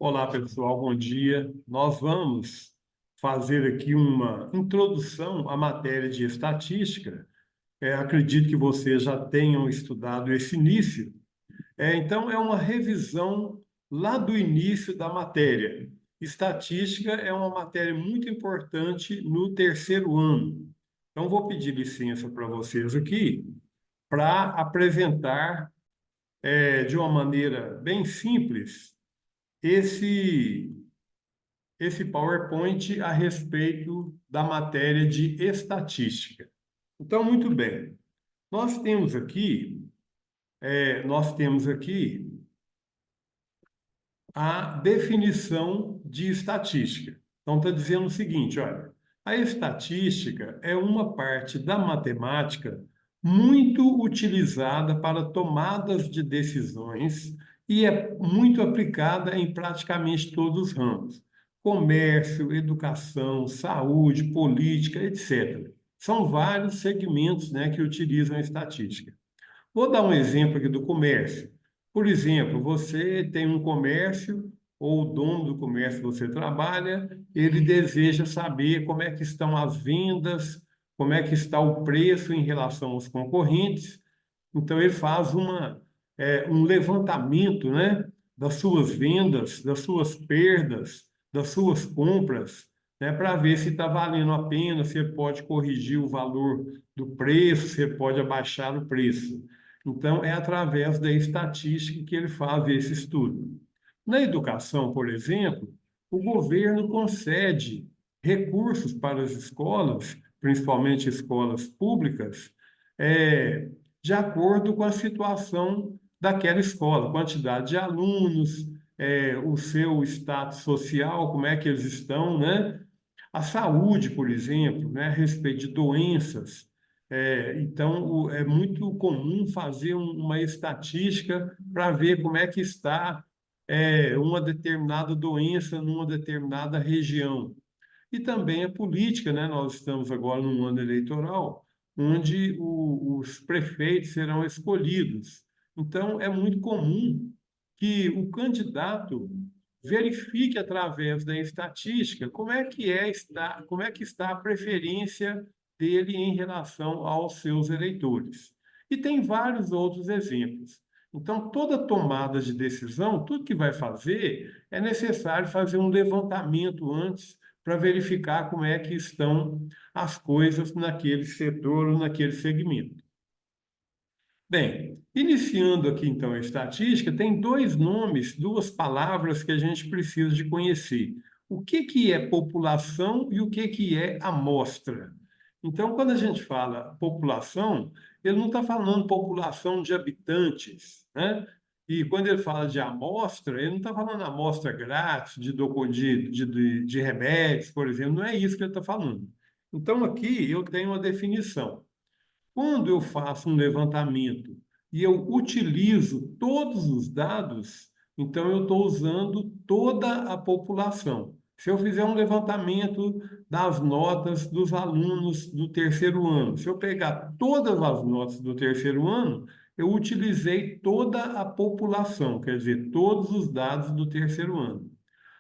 Olá, pessoal, bom dia. Nós vamos fazer aqui uma introdução à matéria de estatística. Acredito que vocês já tenham estudado esse início. Então, é uma revisão lá do início da matéria. Estatística é uma matéria muito importante no terceiro ano. Então, vou pedir licença para vocês aqui para apresentar, de uma maneira bem simples, esse esse PowerPoint a respeito da matéria de estatística. Então, muito bem. Nós temos aqui, nós temos aqui a definição de estatística. Então, está dizendo o seguinte, olha, a estatística é uma parte da matemática muito utilizada para tomadas de decisões e é muito aplicada em praticamente todos os ramos. Comércio, educação, saúde, política, etc. São vários segmentos, né, que utilizam a estatística. Vou dar um exemplo aqui do comércio. Por exemplo, você tem um comércio, ou o dono do comércio que você trabalha, ele deseja saber como é que estão as vendas, como é que está o preço em relação aos concorrentes. Então, ele faz um levantamento, né, das suas vendas, das suas perdas, das suas compras, né, para ver se está valendo a pena, se ele pode corrigir o valor do preço, se ele pode abaixar o preço. Então, é através da estatística que ele faz esse estudo. Na educação, por exemplo, o governo concede recursos para as escolas, principalmente escolas públicas, eh, de acordo com a situação daquela escola, quantidade de alunos, o seu status social, como é que eles estão, né? A saúde, por exemplo, né, a respeito de doenças. Então, é muito comum fazer uma estatística para ver como é que está, uma determinada doença numa determinada região. E também a política, né? Nós estamos agora num ano eleitoral, onde os prefeitos serão escolhidos. Então, é muito comum que o candidato verifique através da estatística como é que está a preferência dele em relação aos seus eleitores. E tem vários outros exemplos. Então, toda tomada de decisão, tudo que vai fazer, é necessário fazer um levantamento antes para verificar como é que estão as coisas naquele setor ou naquele segmento. Bem, iniciando aqui então a estatística, tem dois nomes, duas palavras que a gente precisa de conhecer. O que que é população e o que é amostra? Então, quando a gente fala população, ele não está falando população de habitantes, né? E quando ele fala de amostra, ele não está falando amostra grátis de remédios, por exemplo, não é isso que ele está falando. Então, aqui eu tenho uma definição. Quando eu faço um levantamento e eu utilizo todos os dados, então eu estou usando toda a população. Se eu fizer um levantamento das notas dos alunos do terceiro ano, se eu pegar todas as notas do terceiro ano, eu utilizei toda a população, quer dizer, todos os dados do terceiro ano.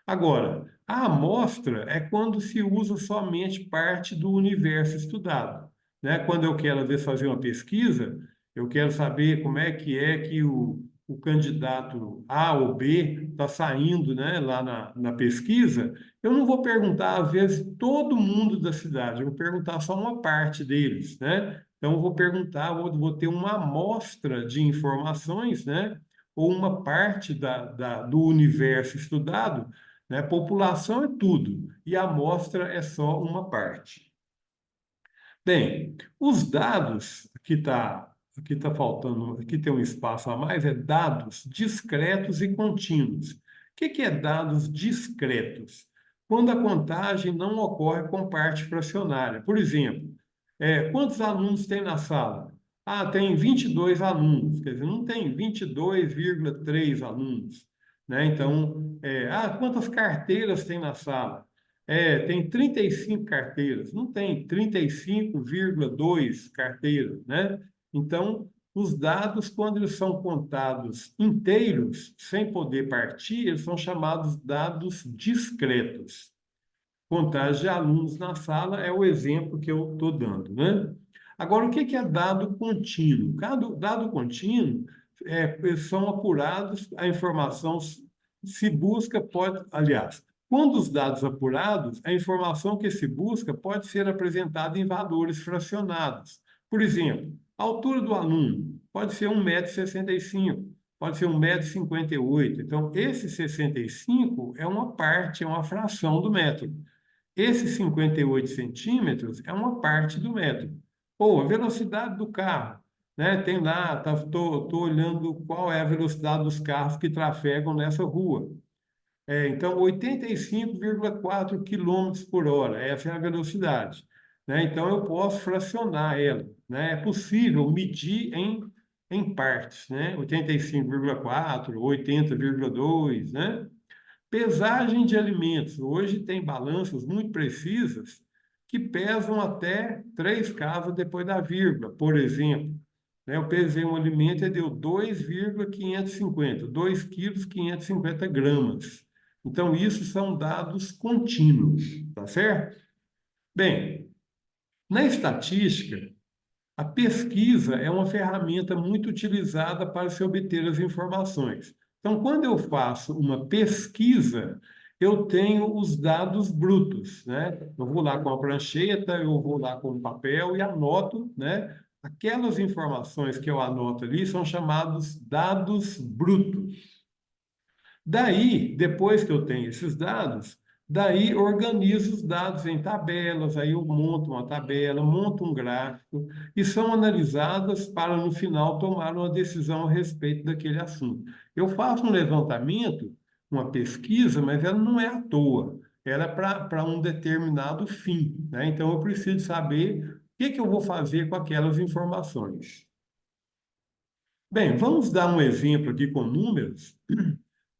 Agora, a amostra é quando se usa somente parte do universo estudado, né? Quando eu quero, às vezes, fazer uma pesquisa, eu quero saber como é que o candidato A ou B está saindo, né, lá na pesquisa, eu não vou perguntar, às vezes, todo mundo da cidade, eu vou perguntar só uma parte deles, né? Então, eu vou perguntar, vou ter uma amostra de informações, né? Ou uma parte do universo estudado, né? População é tudo e a amostra é só uma parte. Bem, os dados que tá faltando, aqui tem um espaço a mais, é dados discretos e contínuos. O que é dados discretos? Quando a contagem não ocorre com parte fracionária. Por exemplo, quantos alunos tem na sala? Ah, tem 22 alunos, quer dizer, não tem 22,3 alunos, né? Então, quantas carteiras tem na sala? Tem 35 carteiras, não tem 35,2 carteiras, né? Então, os dados, quando eles são contados inteiros, sem poder partir, eles são chamados dados discretos. Contagem de alunos na sala é o exemplo que eu estou dando, né? Agora, o que é dado contínuo? Cada dado contínuo são apurados, a informação se busca, pode, aliás, quando os dados apurados, a informação que se busca pode ser apresentada em valores fracionados. Por exemplo, a altura do aluno pode ser 1,65 m, pode ser 1,58 m. Então, esse 65 é uma parte, é uma fração do método. Esses 58 centímetros é uma parte do método. Ou a velocidade do carro, né? Tem lá, tô olhando qual é a velocidade dos carros que trafegam nessa rua. Então, 85,4 quilômetros por hora, essa é a velocidade, né? Então, eu posso fracionar ela, né? É possível medir em partes, né? 85,4, 80,2, né? Pesagem de alimentos. Hoje tem balanças muito precisas que pesam até 3 casas depois da vírgula. Por exemplo, né, eu pesei um alimento e deu 2,550, 2 quilos 550 gramas. Então, isso são dados contínuos, tá certo? Bem, na estatística, a pesquisa é uma ferramenta muito utilizada para se obter as informações. Então, quando eu faço uma pesquisa, eu tenho os dados brutos, né? Eu vou lá com a prancheta, eu vou lá com o papel e anoto, né? Aquelas informações que eu anoto ali são chamados dados brutos. Daí, depois que eu tenho esses dados, daí organizo os dados em tabelas, aí eu monto uma tabela, monto um gráfico, e são analisadas para, no final, tomar uma decisão a respeito daquele assunto. Eu faço um levantamento, uma pesquisa, mas ela não é à toa, ela é para um determinado fim, né? Então, eu preciso saber o que eu vou fazer com aquelas informações. Bem, vamos dar um exemplo aqui com números.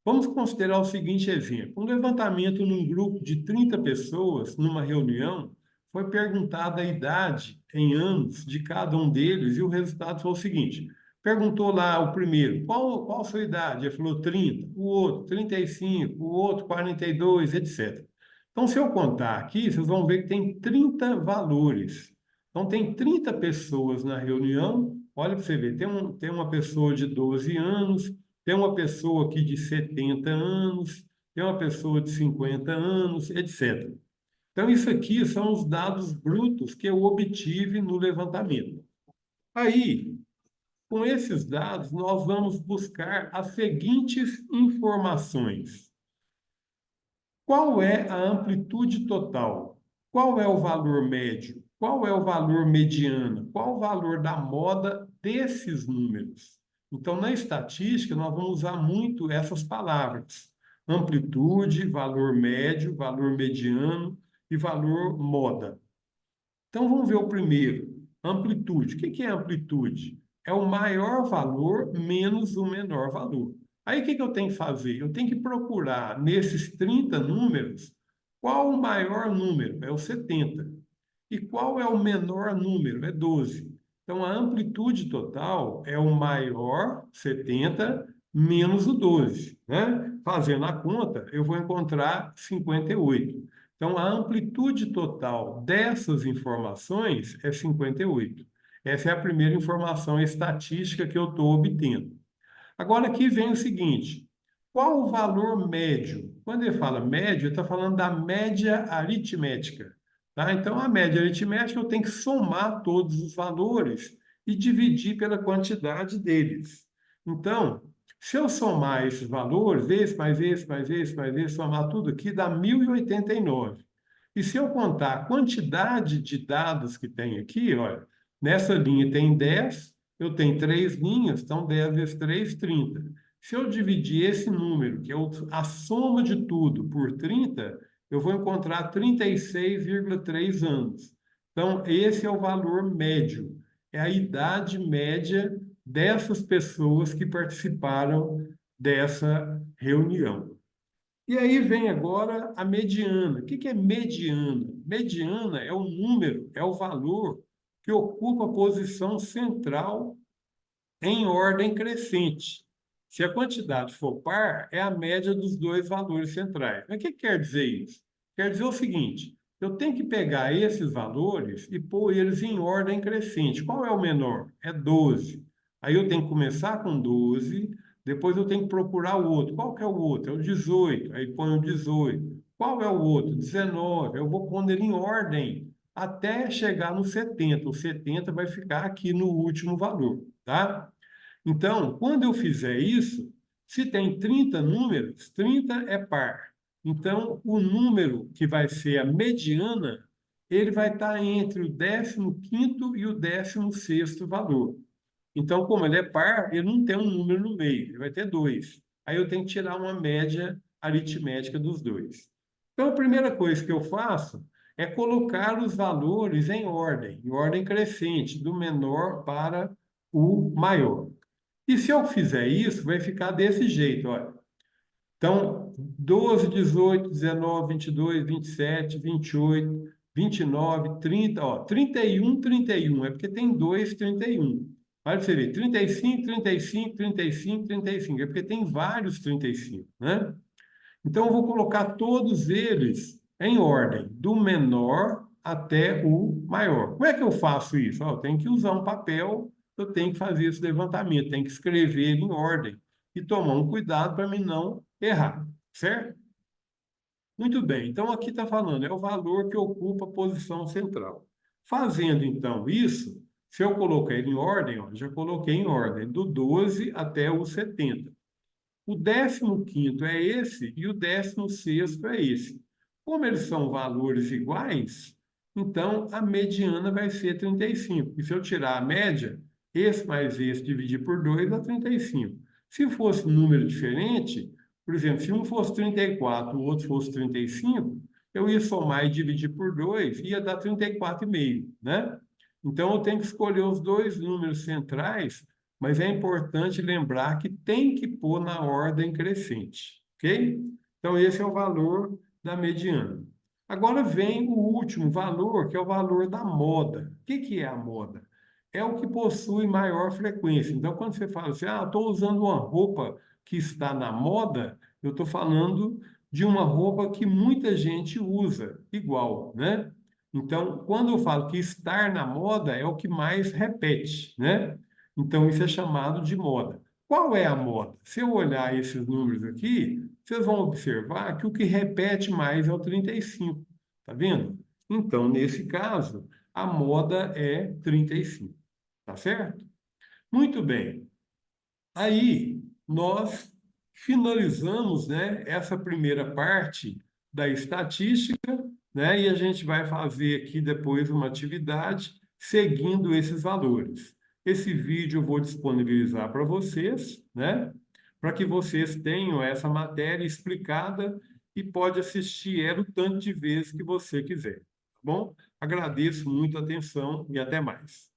Vamos considerar o seguinte exemplo: um levantamento num grupo de 30 pessoas, numa reunião, foi perguntada a idade em anos de cada um deles e o resultado foi o seguinte: perguntou lá o primeiro, qual a sua idade? Ele falou 30, o outro 35, o outro 42, etc. Então, se eu contar aqui, vocês vão ver que tem 30 valores. Então, tem 30 pessoas na reunião. Olha para você ver, tem uma pessoa de 12 anos, tem uma pessoa aqui de 70 anos, tem uma pessoa de 50 anos, etc. Então, isso aqui são os dados brutos que eu obtive no levantamento. Aí, com esses dados, nós vamos buscar as seguintes informações. Qual é a amplitude total? Qual é o valor médio? Qual é o valor mediano? Qual o valor da moda desses números? Então, na estatística, nós vamos usar muito essas palavras: amplitude, valor médio, valor mediano e valor moda. Então, vamos ver o primeiro, amplitude. O que é amplitude? É o maior valor menos o menor valor. Aí, o que eu tenho que fazer? Eu tenho que procurar, nesses 30 números, qual o maior número? É o 70. E qual é o menor número? É 12. Então, a amplitude total é o maior, 70, menos o 12, né? Fazendo a conta, eu vou encontrar 58. Então, a amplitude total dessas informações é 58. Essa é a primeira informação estatística que eu estou obtendo. Agora, aqui vem o seguinte: qual o valor médio? Quando ele fala médio, ele está falando da média aritmética. Tá? Então, a média aritmética eu tenho que somar todos os valores e dividir pela quantidade deles. Então, se eu somar esses valores, esse mais esse, mais esse, mais esse, somar tudo aqui, dá 1.089. E se eu contar a quantidade de dados que tem aqui, olha, nessa linha tem 10, eu tenho 3 linhas, então 10 vezes 3, 30. Se eu dividir esse número, que é a soma de tudo, por 30, eu vou encontrar 36,3 anos. Então, esse é o valor médio, é a idade média dessas pessoas que participaram dessa reunião. E aí vem agora a mediana. O que é mediana? Mediana é o número, é o valor que ocupa a posição central em ordem crescente. Se a quantidade for par, é a média dos dois valores centrais. Mas o que quer dizer isso? Quer dizer o seguinte: eu tenho que pegar esses valores e pôr eles em ordem crescente. Qual é o menor? É 12. Aí eu tenho que começar com 12, depois eu tenho que procurar o outro. Qual que é o outro? É o 18. Aí põe o 18. Qual é o outro? 19. Eu vou pondo ele em ordem até chegar no 70. O 70 vai ficar aqui no último valor, tá? Então, quando eu fizer isso, se tem 30 números, 30 é par. Então, o número que vai ser a mediana, ele vai estar entre o 15º e o 16º valor. Então, como ele é par, ele não tem um número no meio, ele vai ter dois. Aí eu tenho que tirar uma média aritmética dos dois. Então, a primeira coisa que eu faço é colocar os valores em ordem crescente, do menor para o maior. E se eu fizer isso, vai ficar desse jeito, olha. Então, 12, 18, 19, 22, 27, 28, 29, 30, ó, 31, 31, é porque tem dois 31. Olha pra você ver, 35, 35, 35, 35, é porque tem vários 35, né? Então, eu vou colocar todos eles em ordem, do menor até o maior. Como é que eu faço isso? Ó, eu tenho que usar um papel, eu tenho que fazer esse levantamento, tenho que escrever ele em ordem e tomar um cuidado para mim não errar, certo? Muito bem, então aqui está falando, é o valor que ocupa a posição central. Fazendo então isso, se eu colocar ele em ordem, ó, já coloquei em ordem, do 12 até o 70. O 15º é esse e o 16º é esse. Como eles são valores iguais, então a mediana vai ser 35. E se eu tirar a média, esse mais esse dividir por 2 dá 35. Se fosse um número diferente, por exemplo, se um fosse 34, o outro fosse 35, eu ia somar e dividir por 2, ia dar 34,5, né? Então eu tenho que escolher os dois números centrais, mas é importante lembrar que tem que pôr na ordem crescente, ok? Então, esse é o valor da mediana. Agora vem o último valor, que é o valor da moda. O que é a moda? É o que possui maior frequência. Então, quando você fala assim, ah, estou usando uma roupa que está na moda, eu estou falando de uma roupa que muita gente usa, igual, né? Então, quando eu falo que estar na moda é o que mais repete, né? Então, isso é chamado de moda. Qual é a moda? Se eu olhar esses números aqui, vocês vão observar que o que repete mais é o 35. Tá vendo? Então, nesse caso, a moda é 35. Tá certo? Muito bem. Aí, nós finalizamos, né, essa primeira parte da estatística, né, e a gente vai fazer aqui depois uma atividade seguindo esses valores. Esse vídeo eu vou disponibilizar para vocês, né, para que vocês tenham essa matéria explicada e pode assistir ela o tanto de vezes que você quiser, tá bom? Agradeço muito a atenção e até mais.